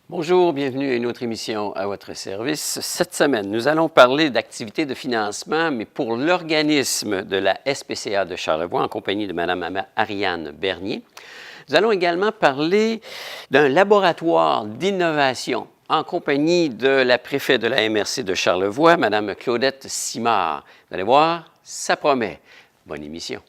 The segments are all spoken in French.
Bonjour, bienvenue à une autre émission à votre service. Cette semaine, nous allons parler d'activités de financement, mais pour l'organisme de la SPCA de Charlevoix, en compagnie de Mme Ariane Bernier. Nous allons également parler d'un laboratoire d'innovation en compagnie de la préfète de la MRC de Charlevoix, Mme Claudette Simard. Vous allez voir, ça promet. Bonne émission.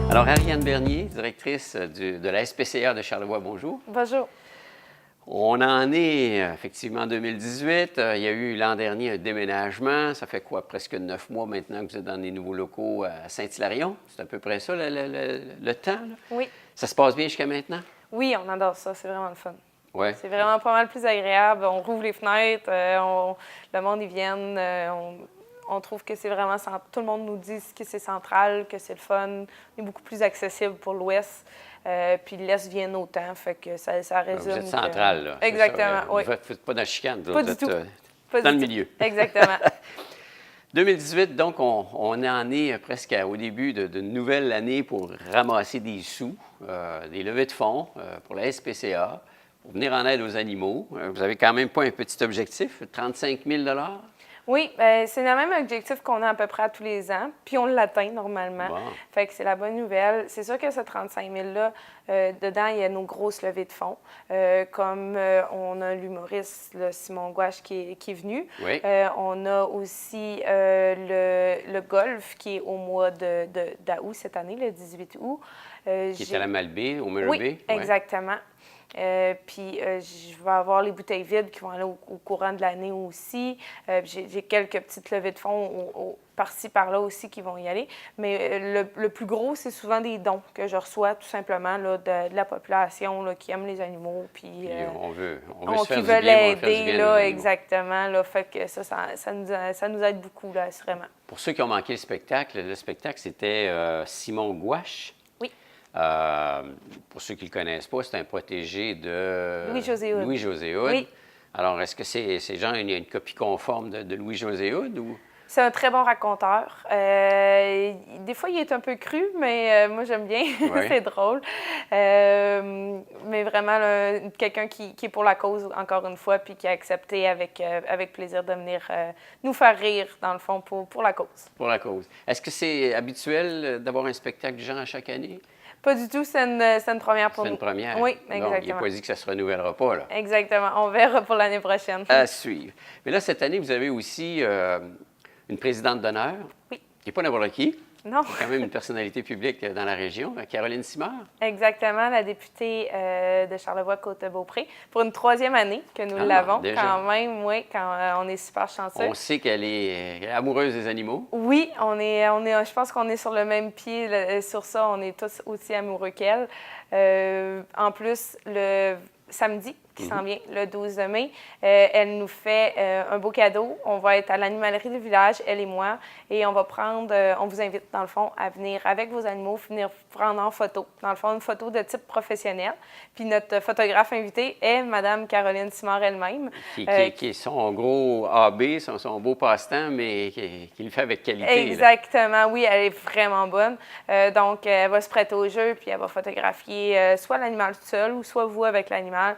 Alors, Ariane Bernier, directrice de la SPCA de Charlevoix, bonjour. Bonjour. On en est effectivement en 2018. Il y a eu l'an dernier un déménagement. Ça fait quoi, presque 9 mois maintenant que vous êtes dans des nouveaux locaux à Saint-Hilarion? C'est à peu près ça, le temps? Là? Oui. Ça se passe bien jusqu'à maintenant? Oui, on adore ça. C'est vraiment le fun. Ouais. C'est vraiment pas mal plus agréable. On rouvre les fenêtres, le monde y vient. On trouve que c'est vraiment... Tout le monde nous dit que c'est central, que c'est le fun. On est beaucoup plus accessible pour l'Ouest. Puis l'Est vient autant, fait que ça résume... Vous êtes central, là. Exactement, oui. Vous n'êtes pas dans la chicane, pas du tout. Pas dans le milieu. Exactement. 2018, donc, on en est presque au début d'une nouvelle année pour ramasser des sous, des levées de fonds pour la SPCA, pour venir en aide aux animaux. Vous n'avez quand même pas un petit objectif, 35 000 $? Oui, c'est le même objectif qu'on a à peu près à tous les ans, puis on l'atteint normalement. Bon. Fait que c'est la bonne nouvelle. C'est sûr que ce 35 000 $-là, dedans, il y a nos grosses levées de fonds. Comme on a l'humoriste là, Simon Gouache qui est venu. Oui. On a aussi le golf qui est au mois d'août cette année, le 18 août. Qui est à la Malbaie, au Miller Oui, Bay. exactement. Puis je vais avoir les bouteilles vides qui vont aller au courant de l'année aussi. J'ai quelques petites levées de fonds par-ci, par-là aussi qui vont y aller. Mais le plus gros, c'est souvent des dons que je reçois tout simplement là, de la population là, qui aime les animaux. Puis on veut se qui faire veut du bien, on veut faire du l'aider, bien là, aux animaux. exactement. Là, fait que ça nous aide beaucoup, là, assurément. Pour ceux qui ont manqué le spectacle c'était Simon Gouache. Oui. Pour ceux qui ne le connaissent pas, c'est un protégé de Louis-José Hood. Louis-José Hood. Oui. Alors, est-ce que c'est genre il y a une copie conforme de Louis-José Hood ou? C'est un très bon raconteur. Des fois, il est un peu cru, mais moi, j'aime bien. Oui. C'est drôle. Mais vraiment, là, quelqu'un qui est pour la cause, encore une fois, puis qui a accepté avec plaisir de venir nous faire rire, dans le fond, pour la cause. Pour la cause. Est-ce que c'est habituel d'avoir un spectacle du genre à chaque année? Pas du tout, c'est une première pour nous. C'est une première? Oui, Bon, exactement. il n'a pas dit que ça ne se renouvellera pas, là. Exactement. On verra pour l'année prochaine. À suivre. Mais là, cette année, vous avez aussi une présidente d'honneur. Oui. Qui n'est pas n'importe qui. Non. Quand même une personnalité publique dans la région, Caroline Simard. Exactement, la députée de Charlevoix-Côte-Beaupré, pour une 3e année que nous l'avons déjà. quand même, oui, quand on est super chanceux. On sait qu'elle est amoureuse des animaux. Oui, je pense qu'on est sur le même pied sur ça, on est tous aussi amoureux qu'elle. En plus, le samedi qui s'en vient, le 12 mai, elle nous fait un beau cadeau. On va être à l'animalerie du village, elle et moi, et on vous invite, dans le fond, à venir avec vos animaux, venir prendre en photo. Dans le fond, une photo de type professionnel. Puis notre photographe invitée est Mme Caroline Simard elle-même. Qui est son gros AB, son beau passe-temps, mais qui le fait avec qualité. Exactement, là. Oui, elle est vraiment bonne. Donc, elle va se prêter au jeu, puis elle va photographier soit l'animal tout seul ou soit vous avec l'animal.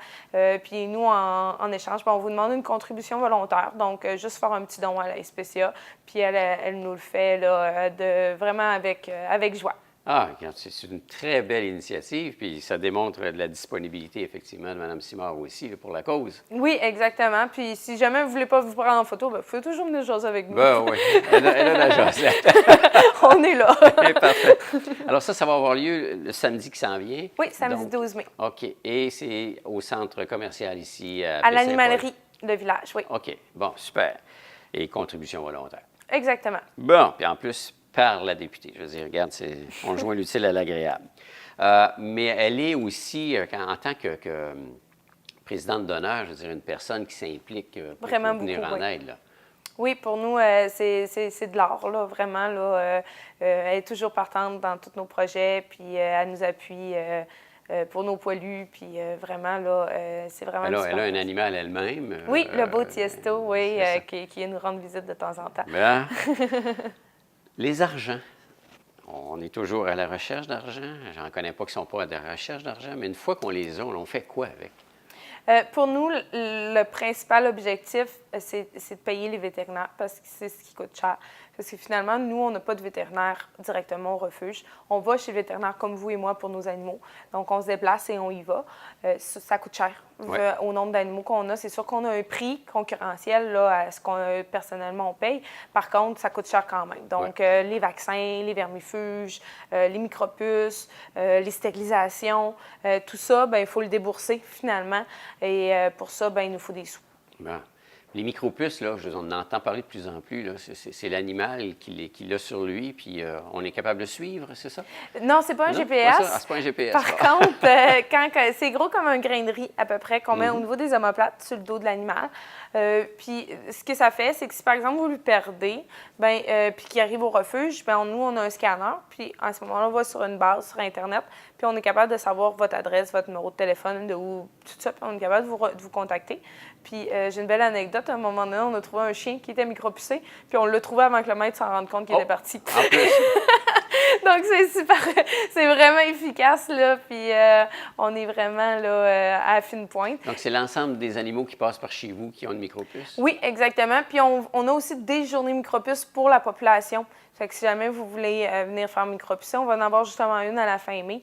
Puis nous, en échange, on vous demande une contribution volontaire. Donc, juste faire un petit don à la SPCA. Puis elle nous le fait là, vraiment avec joie. Ah, c'est une très belle initiative, puis ça démontre de la disponibilité, effectivement, de Mme Simard aussi, là, pour la cause. Oui, exactement. Puis si jamais vous ne voulez pas vous prendre en photo, vous pouvez toujours venir jaser avec nous. Ben oui, elle a la jasette. On est là. Parfait. Alors ça va avoir lieu le samedi qui s'en vient? Oui, samedi Donc, 12 mai. OK. Et c'est au centre commercial ici à À l'animalerie de village, oui. OK. Bon, super. Et contribution volontaire. Exactement. Bon, puis en plus, par la députée. Je veux dire, regarde, on joint l'utile à l'agréable. Mais elle est aussi, en tant que présidente d'honneur, je veux dire, une personne qui s'implique pour Vraiment venir beaucoup, en oui. aide. Là. Oui, pour nous, c'est de l'art, là, vraiment. Là, elle est toujours partante dans tous nos projets, puis elle nous appuie pour nos poilus, puis vraiment, là, c'est vraiment Elle super. a un animal elle-même. Oui, le beau Tiesto, oui, c'est ça. qui vient nous rendre visite de temps en temps. Ben, les argents. On est toujours à la recherche d'argent. J'en connais pas qui ne sont pas à la recherche d'argent, mais une fois qu'on les a, on fait quoi avec? Pour nous, le principal objectif, c'est de payer les vétérinaires parce que c'est ce qui coûte cher. Parce que finalement, nous, on n'a pas de vétérinaire directement au refuge. On va chez le vétérinaire comme vous et moi pour nos animaux. Donc, on se déplace et on y va. Ça coûte cher. Ouais. Au nombre d'animaux qu'on a. C'est sûr qu'on a un prix concurrentiel là, à ce qu'on personnellement on paye. Par contre, ça coûte cher quand même. Donc, les vaccins, les vermifuges, les micropuces, les stérilisations, tout ça, bien, il faut le débourser finalement. Et pour ça, bien, il nous faut des sous. Bon. Les micropuces, là, on en entend parler de plus en plus. Là. C'est l'animal qui l'a sur lui, puis on est capable de suivre, c'est ça? Non, c'est pas un Non? GPS. Pas ça? Ah, c'est pas un GPS. Par contre, c'est gros comme un grain de riz à peu près qu'on met au niveau des omoplates sur le dos de l'animal. Puis ce que ça fait, c'est que si par exemple vous le perdez, puis qu'il arrive au refuge, nous on a un scanner, puis à ce moment-là on va sur une base sur Internet, puis on est capable de savoir votre adresse, votre numéro de téléphone, tout ça, puis on est capable de vous contacter. Puis j'ai une belle anecdote. À un moment donné, on a trouvé un chien qui était micropucé, puis on l'a trouvé avant que le maître s'en rende compte qu'il était parti. En plus. Donc, c'est super, c'est vraiment efficace, là, puis on est vraiment là, à la fine pointe. Donc, c'est l'ensemble des animaux qui passent par chez vous qui ont une micropuce? Oui, exactement. Puis on a aussi des journées micropuces pour la population. Fait que si jamais vous voulez venir faire micropucer, on va en avoir justement une à la fin mai.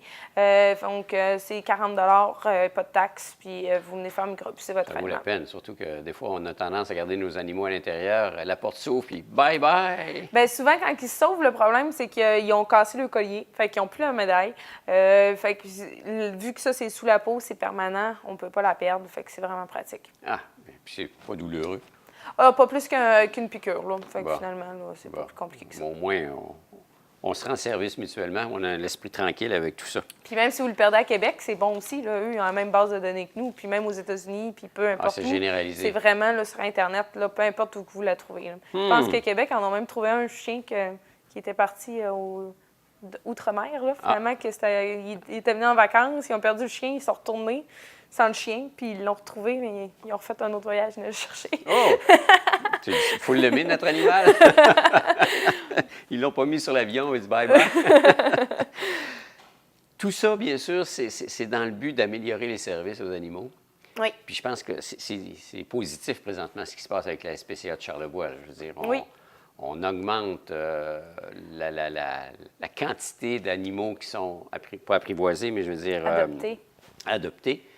Donc, c'est 40 pas de taxes, puis vous venez faire micropucer votre Ça vaut animal. la peine, surtout que des fois, on a tendance à garder nos animaux à l'intérieur, la porte s'ouvre, puis bye-bye! Bien, souvent, quand ils se sauvent, le problème, c'est qu'ils ont cassé le collier. Fait qu'ils n'ont plus la médaille. Fait que, vu que ça, c'est sous la peau, c'est permanent, on ne peut pas la perdre. Fait que c'est vraiment pratique. Ah, puis c'est pas douloureux. Ah, pas plus qu'une piqûre, là. Fait que Bon. finalement, là, c'est pas plus compliqué que ça. Bon, au moins, on se rend service mutuellement. On a l'esprit tranquille avec tout ça. Puis même si vous le perdez à Québec, c'est bon aussi. Là. Eux, ils ont la même base de données que nous. Puis même aux États-Unis, puis peu importe c'est où. généralisé. C'est vraiment là, sur Internet, là, peu importe où vous la trouvez. Là. Je pense qu'à Québec, on a même trouvé un chien qui était parti outre-mer, là, finalement. Il était venu en vacances, ils ont perdu le chien, ils sont retournés sans le chien, puis ils l'ont retrouvé, mais ils ont refait un autre voyage, ils l'ont cherché. Oh! Il faut l'aimer, notre animal. Ils l'ont pas mis sur l'avion, ils disent bye-bye. Tout ça, bien sûr, c'est dans le but d'améliorer les services aux animaux. Oui. Puis je pense que c'est positif présentement ce qui se passe avec la SPCA de Charlevoix. Là. Je veux dire, Oui. on augmente la quantité d'animaux qui sont pas apprivoisés, mais je veux dire adoptés.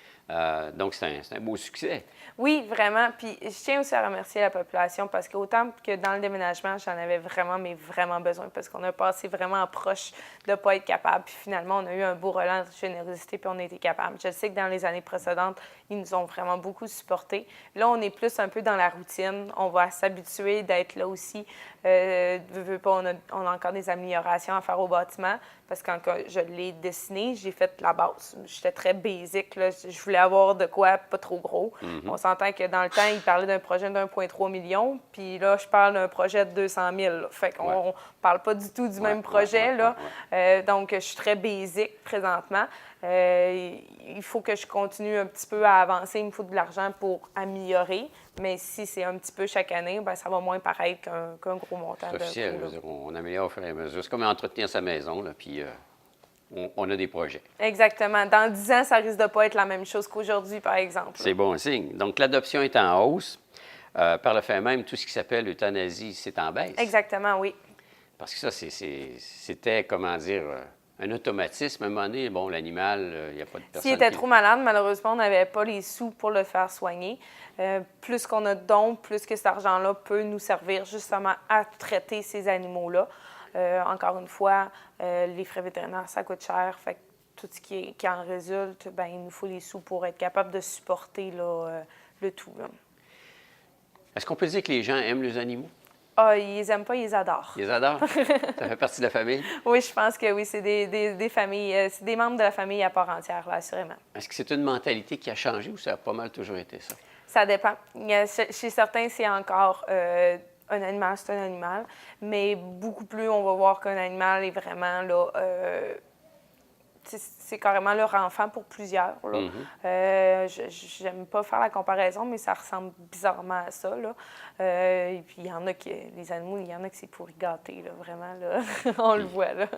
Donc, c'est un beau succès. Oui, vraiment. Puis je tiens aussi à remercier la population parce qu'autant que dans le déménagement, j'en avais vraiment, mais vraiment besoin parce qu'on a passé vraiment proche de ne pas être capable. Puis finalement, on a eu un beau relais de générosité puis on a été capable. Je sais que dans les années précédentes, ils nous ont vraiment beaucoup supportés. Là, on est plus un peu dans la routine. On va s'habituer d'être là aussi. On a encore des améliorations à faire au bâtiment parce que quand je l'ai dessiné, j'ai fait la base. J'étais très basique. Là. Je voulais avoir de quoi pas trop gros. On s'entend que dans le temps, il parlait d'un projet d'1,3 million, puis là, je parle d'un projet de 200 000. Là. Fait qu'on ne parle pas du tout du même projet. Là. Donc, je suis très basique présentement. Il faut que je continue un petit peu à avancer. Il me faut de l'argent pour améliorer. Mais si c'est un petit peu chaque année, bien, ça va moins paraître qu'un gros montant. C'est officiel. Je veux dire, on améliore au fur et à mesure. C'est comme entretenir sa maison, là, puis on a des projets. Exactement. Dans 10 ans, ça risque de ne pas être la même chose qu'aujourd'hui, par exemple. C'est bon signe. Donc, l'adoption est en hausse. Par le fait même, tout ce qui s'appelle l'euthanasie, c'est en baisse. Exactement, oui. Parce que ça, c'était, comment dire, un automatisme. À un moment donné, bon, l'animal, il n'y a pas de personne. S'il était trop malade, malheureusement, on n'avait pas les sous pour le faire soigner. Plus qu'on a de dons, plus que cet argent-là peut nous servir justement à traiter ces animaux-là. Encore une fois, les frais vétérinaires, ça coûte cher. Fait que tout ce qui en résulte, bien, il nous faut les sous pour être capable de supporter là, le tout. Là. Est-ce qu'on peut dire que les gens aiment les animaux? Ah, ils les aiment pas, ils les adorent. Ils les adorent? Ça fait partie de la famille? Oui, je pense que oui, c'est des familles, c'est des membres de la famille à part entière, là, assurément. Est-ce que c'est une mentalité qui a changé ou ça a pas mal toujours été ça? Ça dépend. Chez certains, c'est encore un animal, c'est un animal, mais beaucoup plus, on va voir qu'un animal est vraiment là. C'est carrément leur enfant pour plusieurs. J'aime pas faire la comparaison, mais ça ressemble bizarrement à ça. Là. Et puis, il y en a qui, les animaux, il y en a qui c'est pour y gâter, là, vraiment. Là. On le voit. Là.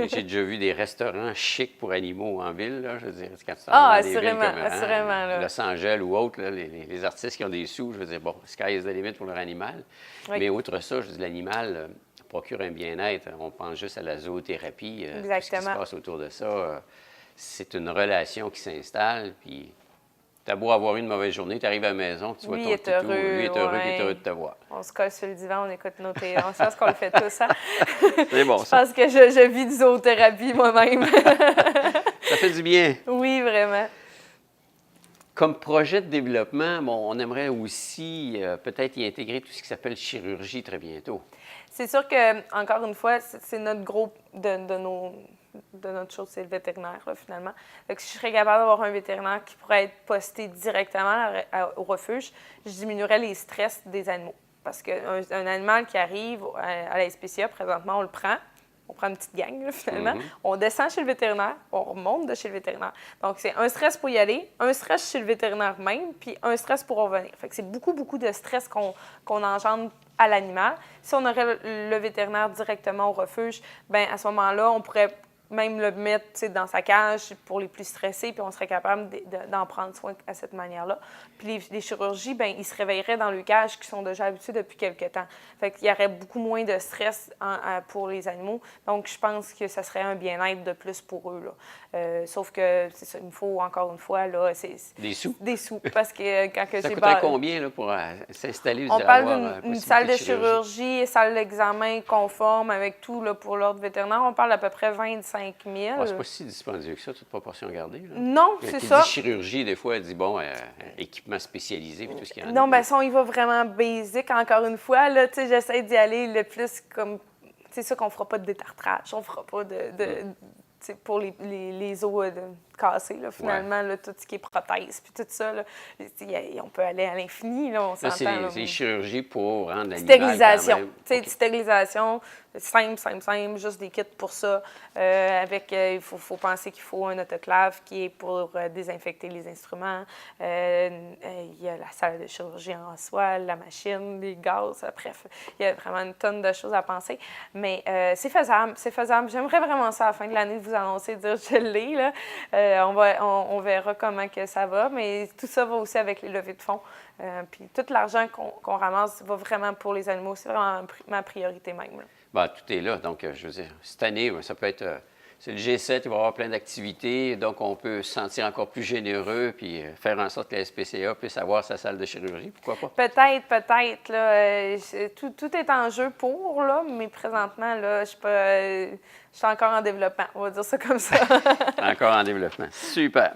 J'ai déjà vu des restaurants chics pour animaux en ville. Là, je veux dire, quand tu t'en vas dans des villes comme assurément. Là. Los Angeles ou autres, là, les artistes qui ont des sous, je veux dire, bon, sky is the limit pour leur animal. Oui. Mais outre ça, je veux dire, l'animal procure un bien-être. On pense juste à la zoothérapie, tout ce qui se passe autour de ça. C'est une relation qui s'installe, puis t'as beau avoir une mauvaise journée, tu arrives à la maison, tu vois ton toutou, lui est heureux, puis est heureux de te voir. On se colle sur le divan, on écoute nos télés. Je pense qu'on le fait tous, hein? C'est bon, ça. Je pense que je vis de zoothérapie moi-même. Ça fait du bien. Oui, vraiment. Comme projet de développement, bon, on aimerait aussi peut-être y intégrer tout ce qui s'appelle chirurgie très bientôt. C'est sûr que, encore une fois, c'est notre gros de notre chose, c'est le vétérinaire, là, finalement. Donc, si je serais capable d'avoir un vétérinaire qui pourrait être posté directement au refuge, je diminuerais les stress des animaux. Parce qu'un animal qui arrive à la SPCA, présentement, on le prend. On prend une petite gang, là, finalement. On descend chez le vétérinaire, on remonte de chez le vétérinaire. Donc, c'est un stress pour y aller, un stress chez le vétérinaire même, puis un stress pour revenir. Fait que c'est beaucoup, beaucoup de stress qu'on engendre à l'animal. Si on aurait le vétérinaire directement au refuge, bien, à ce moment-là, on pourrait même le mettre dans sa cage pour les plus stressés, puis on serait capable d'en prendre soin à cette manière-là. Puis les chirurgies, bien, ils se réveilleraient dans le cage qui sont déjà habitués depuis quelques temps. Fait qu'il y aurait beaucoup moins de stress pour les animaux. Donc, je pense que ça serait un bien-être de plus pour eux. Là. Sauf que, c'est ça, il me faut, encore une fois, là, des sous. Des sous, parce que quand ça coûterait combien là, pour s'installer? On parle d'une salle de chirurgie, salle d'examen conforme avec tout là, pour l'ordre vétérinaire. On parle d'à peu près 25 000. C'est pas si dispendieux que ça, toute proportion gardée. Là. Non, c'est ça. Dit chirurgie, des fois, elle dit, bon, équipement spécialisé, puis tout ce qu'il y a. Non, bien, ça, on y va vraiment basic, encore une fois. Là, tu sais, j'essaie d'y aller le plus comme... C'est ça qu'on fera pas de détartrage, on fera pas pour les os cassés, là, finalement, là, tout ce qui est prothèse, puis tout ça, là, on peut aller à l'infini, là, on s'entend. C'est chirurgie pour rendre l'animal stérilisation. Tu sais, stérilisation, simple, juste des kits pour ça. Il faut penser qu'il faut un autoclave qui est pour désinfecter les instruments. Il y a la salle de chirurgie en soi, la machine, les gaz, bref. Il y a vraiment une tonne de choses à penser. Mais c'est faisable. J'aimerais vraiment ça à la fin de l'année vous annoncer, dire je l'ai, là. On verra comment que ça va, mais tout ça va aussi avec les levées de fonds. Puis tout l'argent qu'on ramasse va vraiment pour les animaux. C'est vraiment ma priorité même. Là. Bien, tout est là. Donc, je veux dire, cette année, ça peut être... c'est le G7, il va y avoir plein d'activités. Donc, on peut se sentir encore plus généreux puis faire en sorte que la SPCA puisse avoir sa salle de chirurgie. Pourquoi pas? Peut-être. Là, tout est en jeu pour, là, mais présentement, là, je suis encore en développement. On va dire ça comme ça. Encore en développement. Super.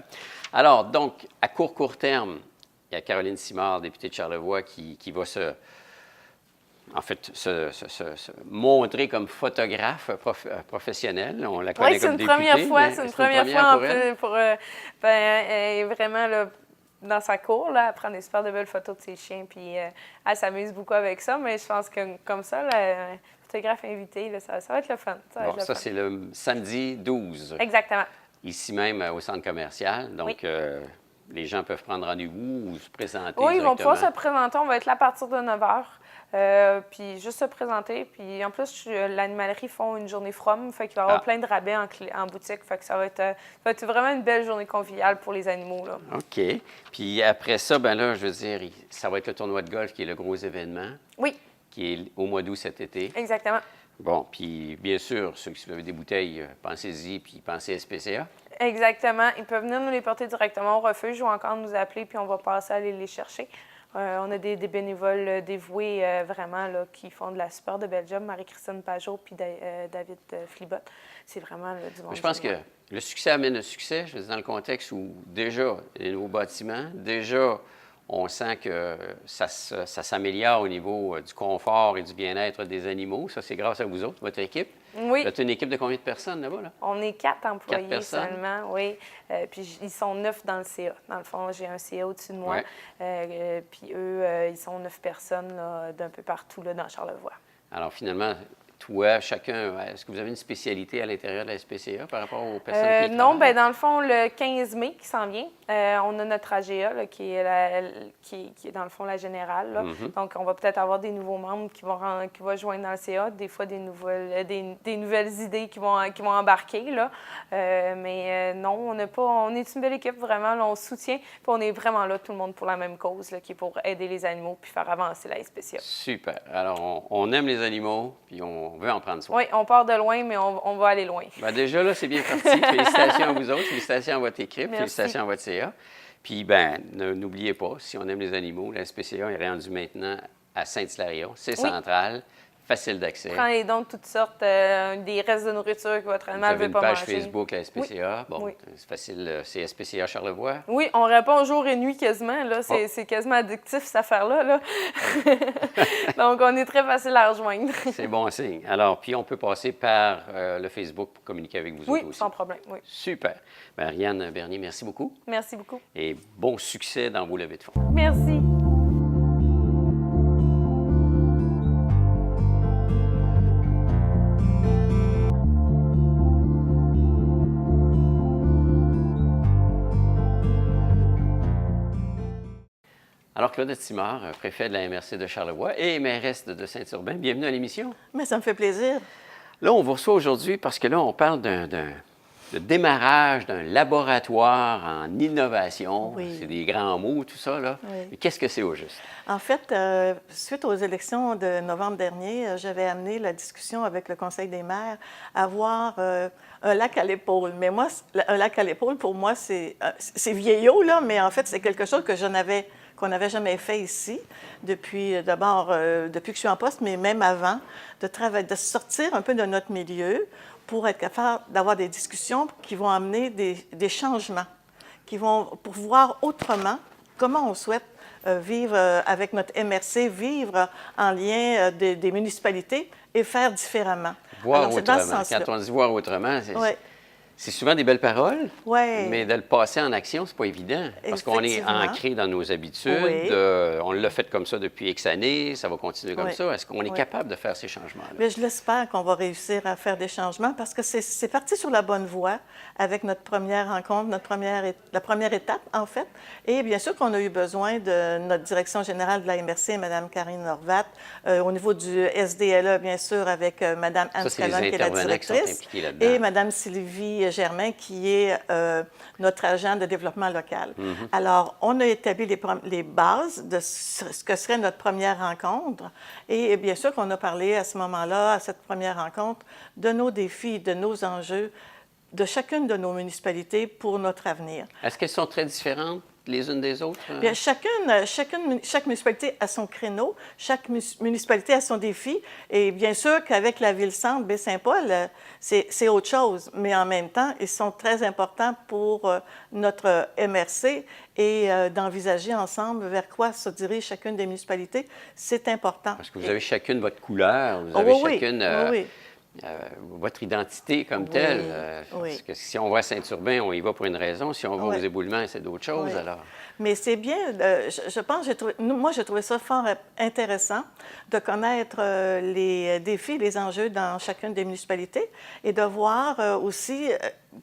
Alors, donc, à court terme, il y a Caroline Simard, députée de Charlevoix, qui va se montrer comme photographe professionnelle. On la connaît comme députée. C'est une première fois pour elle est vraiment là, dans sa cour, là, elle prend des super de belles photos de ses chiens, puis elle s'amuse beaucoup avec ça, mais je pense que comme ça, la photographe invitée, là, ça va être le fun. Ça, c'est le samedi 12. Exactement. Ici même, au centre commercial. Donc, les gens peuvent prendre rendez-vous ou se présenter. Oui, ils vont pouvoir se présenter. On va être là à partir de 9 h. Puis juste se présenter. Puis en plus, l'animalerie font une journée from. Fait qu'il va y avoir plein de rabais en boutique. Fait que ça va être vraiment une belle journée conviviale pour les animaux. Là. OK. Puis après ça, ben là, je veux dire, ça va être le tournoi de golf qui est le gros événement. Oui. Qui est au mois d'août cet été. Exactement. Bon, puis bien sûr, ceux qui veulent des bouteilles, pensez-y, puis pensez SPCA. Exactement. Ils peuvent venir nous les porter directement au refuge ou encore nous appeler, puis on va passer à aller les chercher. On a des bénévoles dévoués vraiment là, qui font de la super de belle job. Marie-Christine Pajot puis David Flibot. C'est vraiment du bon. Je pense que le succès amène le succès. Je veux dire, dans le contexte où déjà, il y a des nouveaux bâtiments, déjà, on sent que ça s'améliore au niveau du confort et du bien-être des animaux. Ça, c'est grâce à vous autres, votre équipe. Oui. Vous êtes une équipe de combien de personnes là-bas? Là? On est 4 employés 4 personnes? seulement, oui. Puis ils sont 9 dans le CA. Dans le fond, j'ai un CA au-dessus de moi. Ouais. Puis eux, ils sont 9 personnes là, d'un peu partout là, dans Charlevoix. Alors, finalement, toi, chacun, est-ce que vous avez une spécialité à l'intérieur de la SPCA par rapport aux personnes qui y Non, travaillent? bien, dans le fond, le 15 mai qui s'en vient, on a notre AGA là, qui est dans le fond la générale. Là. Donc, on va peut-être avoir des nouveaux membres qui vont joindre dans le CA, des fois des nouvelles idées qui vont embarquer. Là. Mais non, on est une belle équipe, vraiment. Là, on se soutient, puis on est vraiment là, tout le monde, pour la même cause, là, qui est pour aider les animaux puis faire avancer la SPCA. Super. Alors, on aime les animaux, puis on veut en prendre soin. Oui, on part de loin, mais on va aller loin. Bien, déjà, là, c'est bien parti. Félicitations à vous autres, félicitations à votre équipe, Merci. félicitations à votre CA. Puis, bien, n'oubliez pas, si on aime les animaux, la SPCA est rendue maintenant à Saint-Hilarion. C'est central, facile d'accès. Prends les dons de toutes sortes, des restes de nourriture que votre animal ne veut pas manger. Vous avez une page Facebook, la SPCA. Oui. Bon, Oui. c'est facile, c'est SPCA Charlevoix. Oui, on répond jour et nuit quasiment. Là. C'est quasiment addictif, cette affaire-là. Là. Donc, on est très facile à rejoindre. C'est bon signe. Alors, puis on peut passer par le Facebook pour communiquer avec vous autres aussi. Oui, sans problème. Oui. Super. Bien, Ariane Bernier, merci beaucoup. Merci beaucoup. Et bon succès dans vos levées de fonds. Merci. Alors, Claudette Simard, préfet de la MRC de Charlevoix et mairesse de Saint-Urbain, bienvenue à l'émission. Mais ça me fait plaisir. Là, on vous reçoit aujourd'hui parce que là, on parle de démarrage d'un laboratoire en innovation. Oui. C'est des grands mots, tout ça, là. Oui. Mais qu'est-ce que c'est au juste? En fait, suite aux élections de novembre dernier, j'avais amené la discussion avec le Conseil des maires à avoir un lac à l'épaule. Mais moi, un lac à l'épaule, pour moi, c'est vieillot, là, mais en fait, c'est quelque chose qu'on n'avait jamais fait ici, depuis que je suis en poste, mais même avant, de sortir un peu de notre milieu pour être capable d'avoir des discussions qui vont amener des changements, pour voir autrement comment on souhaite vivre avec notre MRC, vivre en lien des municipalités et faire différemment. Voir Alors, c'est dans ce autrement. sens-là. Quand on dit voir autrement, Oui. c'est souvent des belles paroles, Ouais. mais de le passer en action, c'est pas évident. Parce qu'on est Effectivement. ancré dans nos habitudes. Oui. On l'a fait comme ça depuis X années, ça va continuer comme Oui. ça. Est-ce qu'on est Oui. capable de faire ces changements-là? Mais je l'espère qu'on va réussir à faire des changements parce que c'est parti sur la bonne voie avec notre première rencontre, la première étape, en fait. Et bien sûr qu'on a eu besoin de notre direction générale de la MRC, Mme Karine Horvat, au niveau du SDLE, bien sûr, avec Mme Anne Ça, c'est les Scalone, qui est la intervenants qui sont directrice, impliqués là-dedans. et Mme Sylvie Germain, qui est notre agent de développement local. Alors, on a établi les bases de ce que serait notre première rencontre. Et bien sûr qu'on a parlé à ce moment-là, à cette première rencontre, de nos défis, de nos enjeux, de chacune de nos municipalités pour notre avenir. Est-ce qu'elles sont très différentes les unes des autres? Bien, chaque municipalité a son créneau, chaque municipalité a son défi. Et bien sûr qu'avec la ville-centre, Baie-Saint-Paul, c'est autre chose. Mais en même temps, ils sont très importants pour notre MRC et d'envisager ensemble vers quoi se dirige chacune des municipalités. C'est important. Parce que vous avez chacune votre couleur, vous Oh, avez oui, chacune oui. votre identité comme Oui, telle. oui. Parce que si on va à Saint-Urbain, on y va pour une raison. Si on va Oui. aux Éboulements, c'est d'autres choses, Oui. alors. Mais c'est bien, je pense, moi, j'ai trouvé ça fort intéressant de connaître les défis, les enjeux dans chacune des municipalités et de voir aussi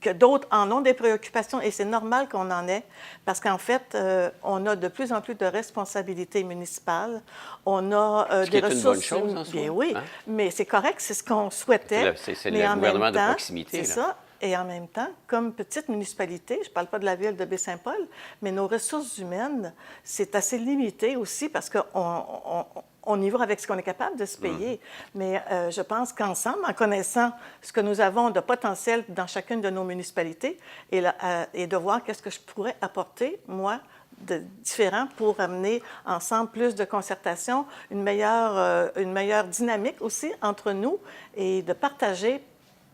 que d'autres en ont des préoccupations et c'est normal qu'on en ait parce qu'en fait, on a de plus en plus de responsabilités municipales. On a Ce qui des est ressources. une bonne chose en soi. Bien oui, hein? mais c'est correct, c'est ce qu'on souhaitait. C'est mais le en gouvernement même de temps, proximité. C'est là. ça. Et en même temps, comme petite municipalité, je ne parle pas de la ville de Baie-Saint-Paul, mais nos ressources humaines, c'est assez limité aussi parce qu'on y va avec ce qu'on est capable de se payer. Mais je pense qu'ensemble, en connaissant ce que nous avons de potentiel dans chacune de nos municipalités et de voir qu'est-ce que je pourrais apporter, moi, de différent pour amener ensemble plus de concertation, une meilleure dynamique aussi entre nous et de partager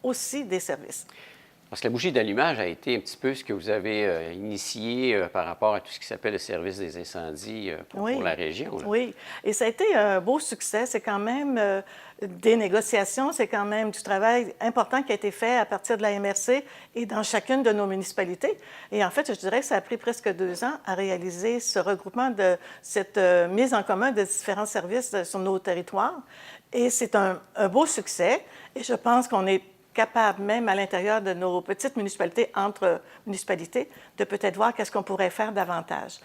aussi des services. Parce que la bougie d'allumage a été un petit peu ce que vous avez initié par rapport à tout ce qui s'appelle le service des incendies pour la région. Là. Oui, et ça a été un beau succès. C'est quand même des négociations, c'est quand même du travail important qui a été fait à partir de la MRC et dans chacune de nos municipalités. Et en fait, je dirais que ça a pris presque 2 ans à réaliser ce regroupement de cette mise en commun de différents services sur nos territoires. Et c'est un beau succès. Et je pense qu'on est capable, même à l'intérieur de nos petites municipalités, entre municipalités, de peut-être voir qu'est-ce qu'on pourrait faire davantage.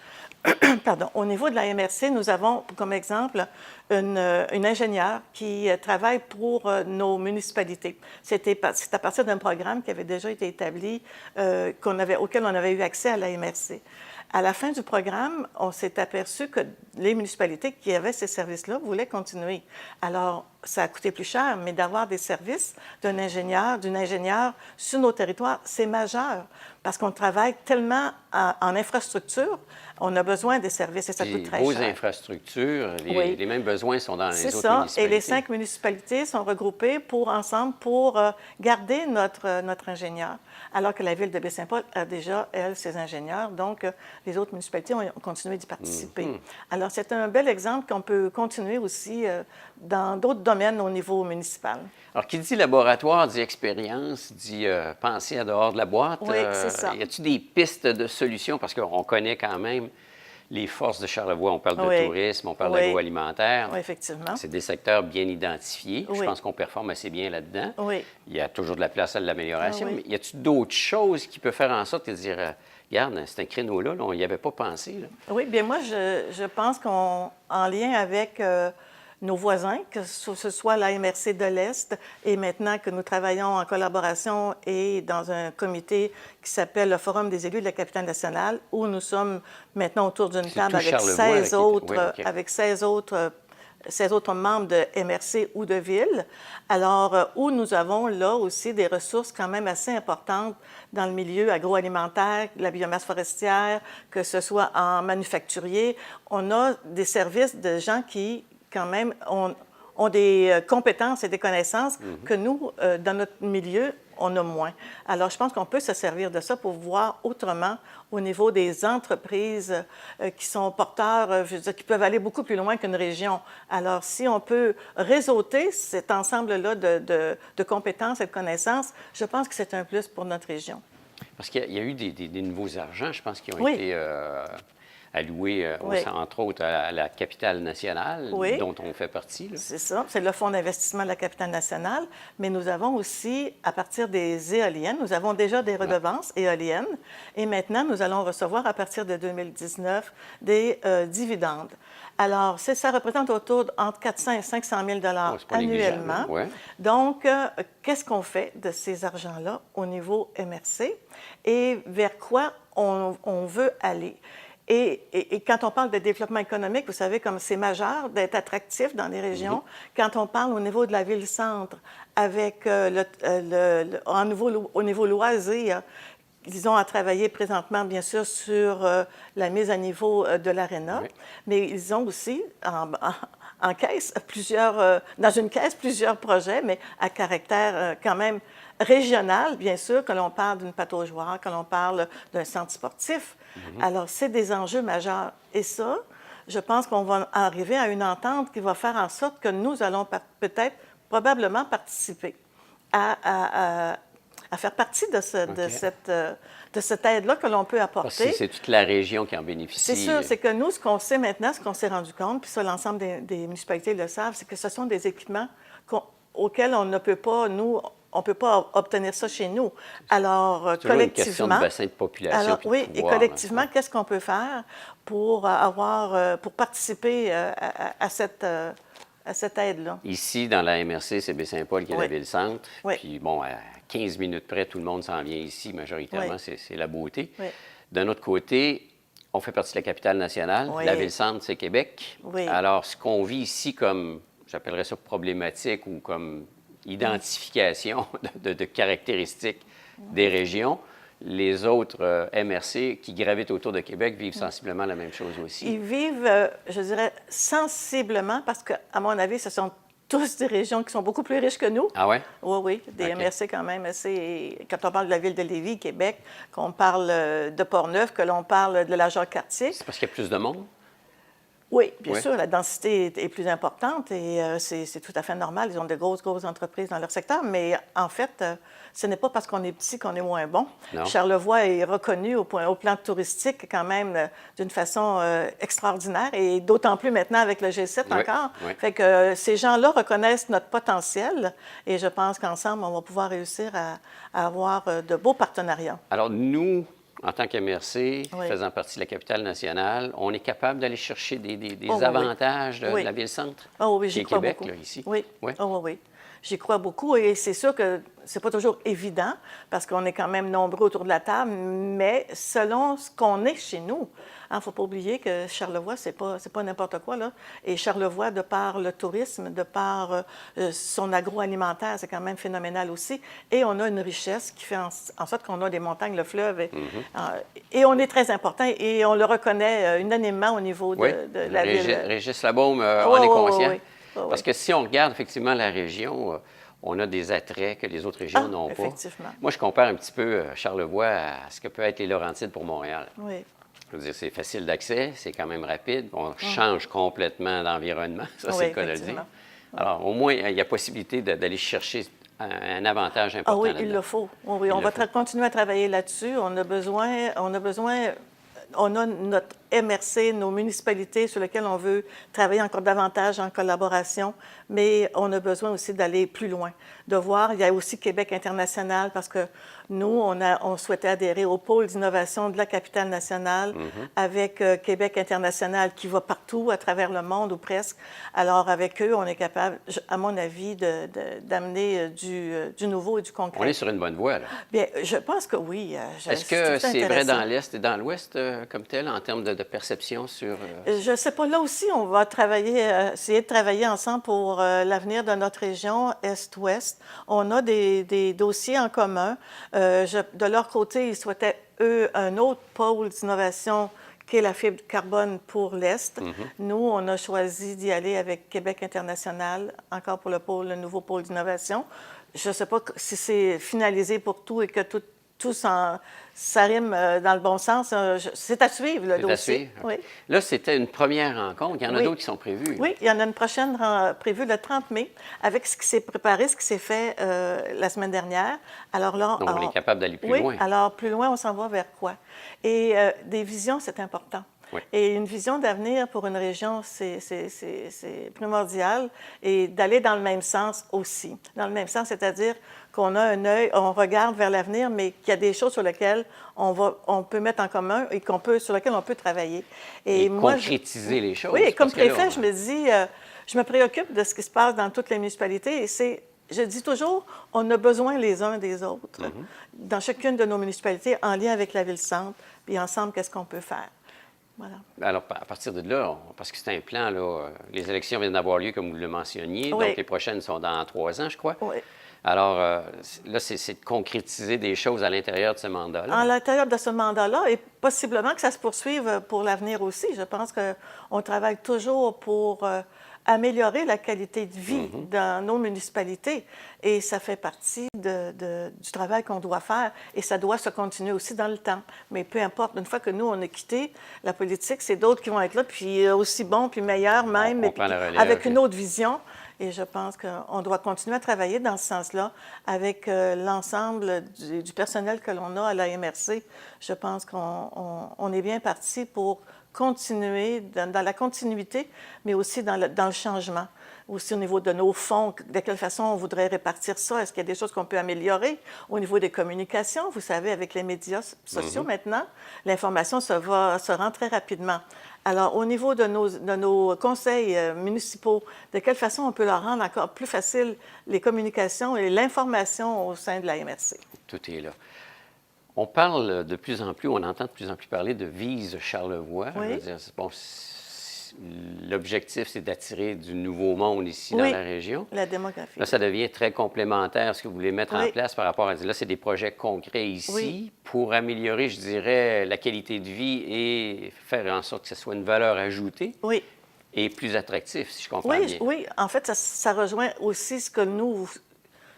Pardon. Au niveau de la MRC, nous avons comme exemple une ingénieure qui travaille pour nos municipalités. C'est à partir d'un programme qui avait déjà été établi, auquel on avait eu accès à la MRC. À la fin du programme, on s'est aperçu que les municipalités qui avaient ces services-là voulaient continuer. Alors, ça a coûté plus cher, mais d'avoir des services d'un ingénieur, d'une ingénieure sur nos territoires, c'est majeur parce qu'on travaille tellement en infrastructure, on a besoin des services et ça coûte très cher. Vos infrastructures, les mêmes besoins sont dans les autres municipalités. C'est ça, et les 5 municipalités sont regroupées ensemble pour garder notre ingénieur, alors que la ville de Baie-Saint-Paul a déjà, elle, ses ingénieurs, donc les autres municipalités ont continué d'y participer. Alors, c'est un bel exemple qu'on peut continuer aussi dans d'autres domaines au niveau municipal. Alors, qui dit laboratoire, dit expérience, dit penser à dehors de la boîte. Oui, c'est ça. Y a-t-il des pistes de solutions? Parce qu'on connaît quand même les forces de Charlevoix. On parle de tourisme, on parle d'agroalimentaire. Oui, effectivement. C'est des secteurs bien identifiés. Oui. Je pense qu'on performe assez bien là-dedans. Oui. Il y a toujours de la place à l'amélioration. Oui. Mais y a-t-il d'autres choses qui peuvent faire en sorte de dire, regarde, c'est un créneau-là, on n'y avait pas pensé. Là. Oui, bien moi, je pense qu'en lien avec nos voisins, que ce soit la MRC de l'Est, et maintenant que nous travaillons en collaboration et dans un comité qui s'appelle le Forum des élus de la capitale nationale, où nous sommes maintenant autour d'une table avec 16 autres membres de MRC ou de ville. Alors, où nous avons là aussi des ressources quand même assez importantes dans le milieu agroalimentaire, la biomasse forestière, que ce soit en manufacturier. On a des services de gens qui, quand même, ont des compétences et des connaissances que nous, dans notre milieu, on a moins. Alors, je pense qu'on peut se servir de ça pour voir autrement au niveau des entreprises qui sont porteurs, je veux dire, qui peuvent aller beaucoup plus loin qu'une région. Alors, si on peut réseauter cet ensemble-là de compétences et de connaissances, je pense que c'est un plus pour notre région. Parce qu'il y a eu des nouveaux argents, je pense, qui ont été alloués, entre autres, à la capitale nationale, dont on fait partie. C'est ça, c'est le Fonds d'investissement de la capitale nationale, mais nous avons aussi, à partir des éoliennes, nous avons déjà des redevances éoliennes, et maintenant, nous allons recevoir, à partir de 2019, des dividendes. Alors, ça représente entre 400 et 500 000 annuellement. Donc, qu'est-ce qu'on fait de ces argents-là au niveau MRC et vers quoi on veut aller? Et quand on parle de développement économique, vous savez, comme c'est majeur d'être attractif dans les régions, quand on parle au niveau de la ville-centre, avec au niveau loisir, ils ont à travailler présentement, bien sûr, sur la mise à niveau de l'aréna, mais ils ont aussi en caisse dans une caisse plusieurs projets, mais à caractère quand même régional, bien sûr, que l'on parle d'une pataugeoire, que l'on parle d'un centre sportif. Alors, c'est des enjeux majeurs. Et ça, je pense qu'on va arriver à une entente qui va faire en sorte que nous allons probablement participer à faire partie de cette aide-là que l'on peut apporter. Parce que c'est toute la région qui en bénéficie. C'est sûr, c'est que nous, ce qu'on sait maintenant, ce qu'on s'est rendu compte, puis ça, l'ensemble des municipalités le savent, c'est que ce sont des équipements auxquels on ne peut pas, on ne peut pas obtenir ça chez nous. Alors, collectivement... une question de bassin de population. Alors, oui, et collectivement, qu'est-ce qu'on peut faire pour participer à cette aide-là? Ici, dans la MRC, c'est Baie-Saint-Paul qui est la ville-centre. Oui. Puis, bon, à 15 minutes près, tout le monde s'en vient ici, majoritairement, c'est la beauté. Oui. D'un autre côté, on fait partie de la capitale nationale. La ville-centre, c'est Québec. Oui. Alors, ce qu'on vit ici comme, j'appellerais ça problématique ou comme identification de caractéristiques des régions, les autres MRC qui gravitent autour de Québec vivent sensiblement la même chose aussi. Ils vivent, je dirais, sensiblement, parce qu'à mon avis, ce sont tous des régions qui sont beaucoup plus riches que nous. Ah ouais? Oui, oui, des OK. MRC quand même assez. Quand on parle de la ville de Lévis, Québec, qu'on parle de Portneuf, que l'on parle de la Jacques-Cartier. C'est parce qu'il y a plus de monde? Oui, bien Oui. sûr, la densité est plus importante et c'est tout à fait normal. Ils ont de grosses, grosses entreprises dans leur secteur, mais en fait, ce n'est pas parce qu'on est petit qu'on est moins bon. Non. Charlevoix est reconnu au plan touristique quand même d'une façon extraordinaire et d'autant plus maintenant avec le G7 Oui, encore. oui. Fait que ces gens-là reconnaissent notre potentiel et je pense qu'ensemble, on va pouvoir réussir à avoir de beaux partenariats. Alors, nous, en tant qu'MRC, Oui. faisant partie de la capitale nationale, on est capable d'aller chercher des Oh, oui. avantages de Oui. la ville-centre? Oh oui, qui j'y est crois Québec, beaucoup. là, ici. Oui, Oui. oh, oui, oui. J'y crois beaucoup et c'est sûr que c'est pas toujours évident parce qu'on est quand même nombreux autour de la table, mais selon ce qu'on est chez nous, il ne faut pas oublier que Charlevoix, c'est pas n'importe quoi, là. Et Charlevoix, de par le tourisme, de par son agroalimentaire, c'est quand même phénoménal aussi. Et on a une richesse qui fait en sorte qu'on a des montagnes, le fleuve, et on est très important et on le reconnaît unanimement au niveau Oui, de la ville. Régis Labaume Oui, en est oui, conscient. oui, oui. Parce que si on regarde effectivement la région, on a des attraits que les autres régions n'ont pas. Effectivement. Moi, je compare un petit peu Charlevoix à ce que peut être les Laurentides pour Montréal. Oui. Je veux dire, c'est facile d'accès, c'est quand même rapide. On change complètement d'environnement, ça, Oui, c'est le cas de le dire. effectivement. Alors, au moins, il y a possibilité d'aller chercher un avantage Ah important oui, là-dedans. il le faut. Oui, oui, Il on le va faut. continuer à travailler là-dessus. On a notre MRC, nos municipalités sur lesquelles on veut travailler encore davantage en collaboration, mais on a besoin aussi d'aller plus loin, de voir. Il y a aussi Québec international parce que nous, on souhaitait adhérer au pôle d'innovation de la capitale nationale avec Québec international qui va partout à travers le monde ou presque. Alors, avec eux, on est capable, à mon avis, d'amener du nouveau et du concret. On est sur une bonne voie, là. Bien, je pense que oui. Est-ce que tout c'est vrai intéressant. dans l'Est et dans l'Ouest comme tel, en termes de perception sur... Je ne sais pas. Là aussi, on va essayer de travailler ensemble pour l'avenir de notre région Est-Ouest. On a des dossiers en commun. De leur côté, ils souhaitaient, eux, un autre pôle d'innovation qui est la fibre de carbone pour l'Est. Nous, on a choisi d'y aller avec Québec international, encore pour le nouveau pôle d'innovation. Je ne sais pas si c'est finalisé pour tout et que tout ça rime dans le bon sens. C'est à suivre, le C'est à dossier. suivre? Oui. Là, c'était une première rencontre. Il y en a Oui. d'autres qui sont prévues. Oui, il y en a une prochaine prévue le 30 mai avec ce qui s'est préparé, ce qui s'est fait la semaine dernière. Alors là, Donc, on est capable d'aller plus oui, loin. alors plus loin, on s'en va vers quoi? Et des visions, c'est important. Oui. Et une vision d'avenir pour une région, c'est primordial. Et d'aller dans le même sens aussi. Dans le même sens, c'est-à-dire qu'on a un œil, on regarde vers l'avenir, mais qu'il y a des choses sur lesquelles on peut mettre en commun et sur lesquelles on peut travailler. Et moi, concrétiser les choses. Oui, et comme parce que là, préfet, je me dis, je me préoccupe de ce qui se passe dans toutes les municipalités et je dis toujours, on a besoin les uns des autres dans chacune de nos municipalités en lien avec la ville-centre, puis ensemble, qu'est-ce qu'on peut faire. Voilà. Alors, à partir de là, parce que c'est un plan, là, les élections viennent d'avoir lieu, comme vous le mentionniez, Oui. donc les prochaines sont dans 3 ans, je crois. Oui. Alors, là, c'est de concrétiser des choses à l'intérieur de ce mandat-là. À l'intérieur de ce mandat-là, et possiblement que ça se poursuive pour l'avenir aussi. Je pense qu'on travaille toujours pour améliorer la qualité de vie dans nos municipalités. Et ça fait partie du travail qu'on doit faire. Et ça doit se continuer aussi dans le temps. Mais peu importe, une fois que nous, on a quitté la politique, c'est d'autres qui vont être là, puis aussi bons, puis meilleurs même, On prend la relève, avec une puis- autre vision. Et je pense qu'on doit continuer à travailler dans ce sens-là avec l'ensemble du personnel que l'on a à la MRC. Je pense qu'on est bien parti pour continuer dans la continuité, mais aussi dans le changement. Aussi au niveau de nos fonds, de quelle façon on voudrait répartir ça? Est-ce qu'il y a des choses qu'on peut améliorer? Au niveau des communications, vous savez, avec les médias sociaux maintenant, l'information se rend très rapidement. Alors, au niveau de nos conseils municipaux, de quelle façon on peut leur rendre encore plus facile les communications et l'information au sein de la MRC? Tout est là. On parle de plus en plus, on entend de plus en plus parler de Vise Charlevoix. Oui. Je veux dire, l'objectif, c'est d'attirer du nouveau monde ici dans Oui. la région. La démographie. Là, ça devient très complémentaire, ce que vous voulez mettre en Oui. place par rapport à... Là, c'est des projets concrets ici Oui. pour améliorer, je dirais, la qualité de vie et faire en sorte que ce soit une valeur ajoutée. Oui. et plus attractif, si je comprends Oui, bien. oui. En fait, ça rejoint aussi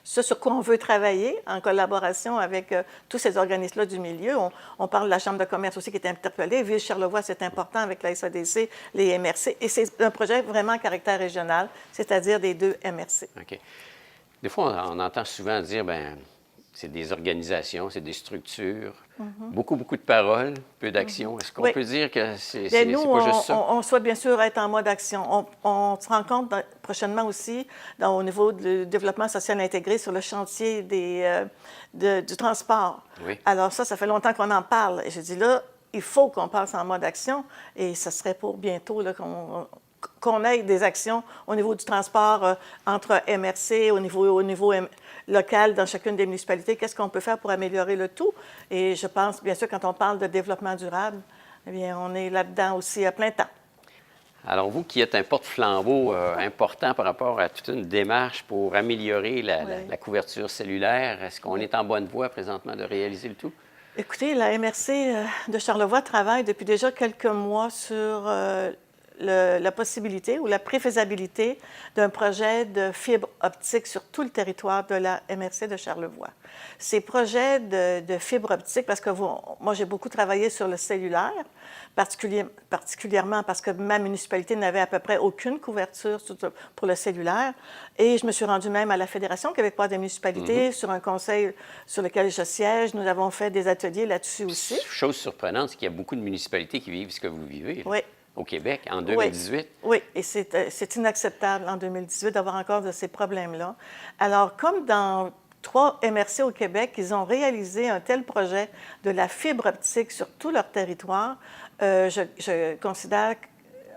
ce sur quoi on veut travailler en collaboration avec tous ces organismes-là du milieu. On parle de la Chambre de commerce aussi qui est interpellée. Ville-Charlevoix, c'est important avec la SADC, les MRC. Et c'est un projet vraiment à caractère régional, c'est-à-dire des 2 MRC. OK. Des fois, on entend souvent dire, bien, c'est des organisations, c'est des structures, beaucoup, beaucoup de paroles, peu d'action. Est-ce qu'on Oui. peut dire que c'est Nous, pas juste ça? on souhaite bien sûr être en mode action. On se rend compte prochainement aussi, au niveau du développement social intégré, sur le chantier du transport. Oui. Alors ça fait longtemps qu'on en parle. Et je dis là, il faut qu'on passe en mode action et ça serait pour bientôt là, qu'on ait des actions au niveau du transport entre MRC, au niveau local dans chacune des municipalités. Qu'est-ce qu'on peut faire pour améliorer le tout? Et je pense, bien sûr, quand on parle de développement durable, eh bien, on est là-dedans aussi à plein temps. Alors, vous qui êtes un porte-flambeau important par rapport à toute une démarche pour améliorer la couverture cellulaire, est-ce qu'on est en bonne voie présentement de réaliser le tout? Écoutez, la MRC de Charlevoix travaille depuis déjà quelques mois sur la possibilité ou la préfaisabilité d'un projet de fibre optique sur tout le territoire de la MRC de Charlevoix. Ces projets de fibre optique, parce que moi j'ai beaucoup travaillé sur le cellulaire, particulièrement parce que ma municipalité n'avait à peu près aucune couverture pour le cellulaire, et je me suis rendue même à la Fédération québécoise des municipalités, sur un conseil sur lequel je siège. Nous avons fait des ateliers là-dessus aussi. Chose surprenante, c'est qu'il y a beaucoup de municipalités qui vivent ce que vous vivez. Là. Oui. Au Québec, en 2018. Oui, et c'est inacceptable en 2018 d'avoir encore de ces problèmes-là. Alors, comme dans 3 MRC au Québec, ils ont réalisé un tel projet de la fibre optique sur tout leur territoire, je considère,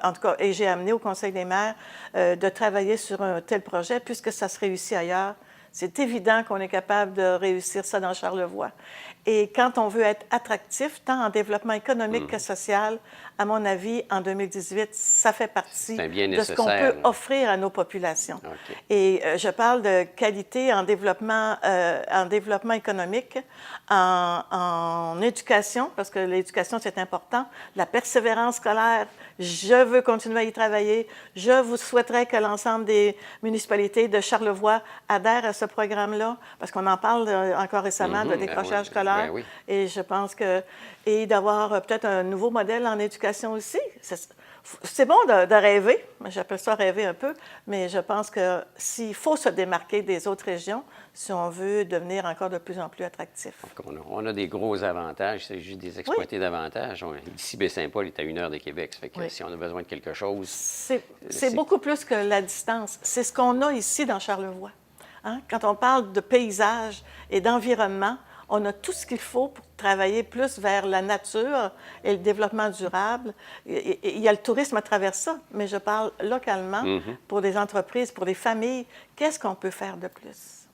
en tout cas, et j'ai amené au Conseil des maires de travailler sur un tel projet, puisque ça se réussit ailleurs. C'est évident qu'on est capable de réussir ça dans Charlevoix. Et quand on veut être attractif, tant en développement économique que social, à mon avis, en 2018, ça fait partie de ce qu'on peut offrir à nos populations. Okay. Et je parle de qualité en développement économique, en éducation, parce que l'éducation, c'est important, la persévérance scolaire. Je veux continuer à y travailler. Je vous souhaiterais que l'ensemble des municipalités de Charlevoix adhèrent à ce programme-là, parce qu'on en parle encore récemment de décrochage scolaire. Ben oui. Et je pense et d'avoir peut-être un nouveau modèle en éducation aussi. C'est bon de rêver, j'appelle ça rêver un peu, mais je pense que s'il faut se démarquer des autres régions, si on veut devenir encore de plus en plus attractif. On a des gros avantages, c'est juste des exploiter davantage. Ici, Baie-Saint-Paul est à 1 heure de Québec, ça fait que si on a besoin de quelque chose... C'est beaucoup plus que la distance. C'est ce qu'on a ici dans Charlevoix. Hein? Quand on parle de paysage et d'environnement, on a tout ce qu'il faut pour travailler plus vers la nature et le développement durable. Il y a le tourisme à travers ça, mais je parle localement pour des entreprises, pour des familles. Qu'est-ce qu'on peut faire de plus?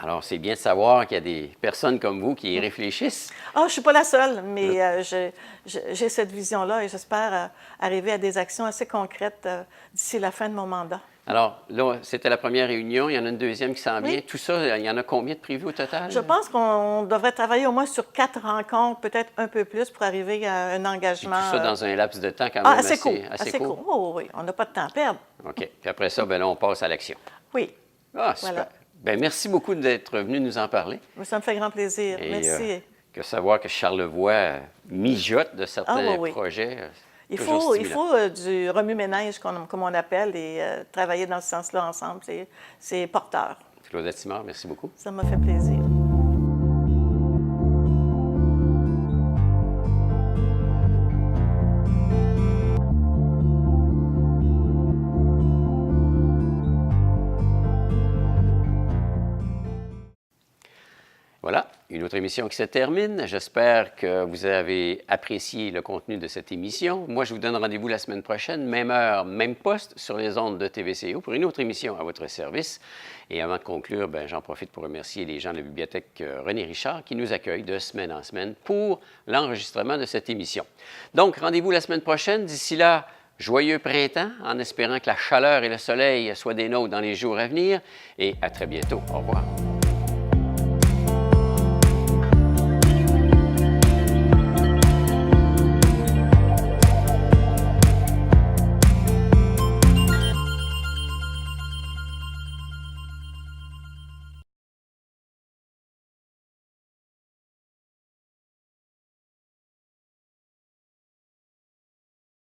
Alors, c'est bien de savoir qu'il y a des personnes comme vous qui y réfléchissent. Ah, je ne suis pas la seule, mais j'ai cette vision-là et j'espère arriver à des actions assez concrètes d'ici la fin de mon mandat. Alors, là, c'était la première réunion. Il y en a une deuxième qui s'en vient. Oui. Tout ça, il y en a combien de prévus au total? Je pense qu'on devrait travailler au moins sur 4 rencontres, peut-être un peu plus, pour arriver à un engagement. Et tout ça dans un laps de temps quand même assez court. Assez court. Oh, oui, on n'a pas de temps à perdre. OK. Puis après ça, bien là, on passe à l'action. Oui. Ah, super. Voilà. Bien, merci beaucoup d'être venu nous en parler. Ça me fait grand plaisir. Et, merci. Que savoir que Charlevoix mijote de certains projets. Il faut du remue-ménage, comme on appelle, et travailler dans ce sens-là ensemble. C'est porteur. Claudette Simard, merci beaucoup. Ça m'a fait plaisir. Voilà, une autre émission qui se termine. J'espère que vous avez apprécié le contenu de cette émission. Moi, je vous donne rendez-vous la semaine prochaine, même heure, même poste, sur les ondes de TVCO pour une autre émission à votre service. Et avant de conclure, j'en profite pour remercier les gens de la bibliothèque René Richard qui nous accueillent de semaine en semaine pour l'enregistrement de cette émission. Donc, rendez-vous la semaine prochaine. D'ici là, joyeux printemps, en espérant que la chaleur et le soleil soient des nôtres dans les jours à venir. Et à très bientôt. Au revoir.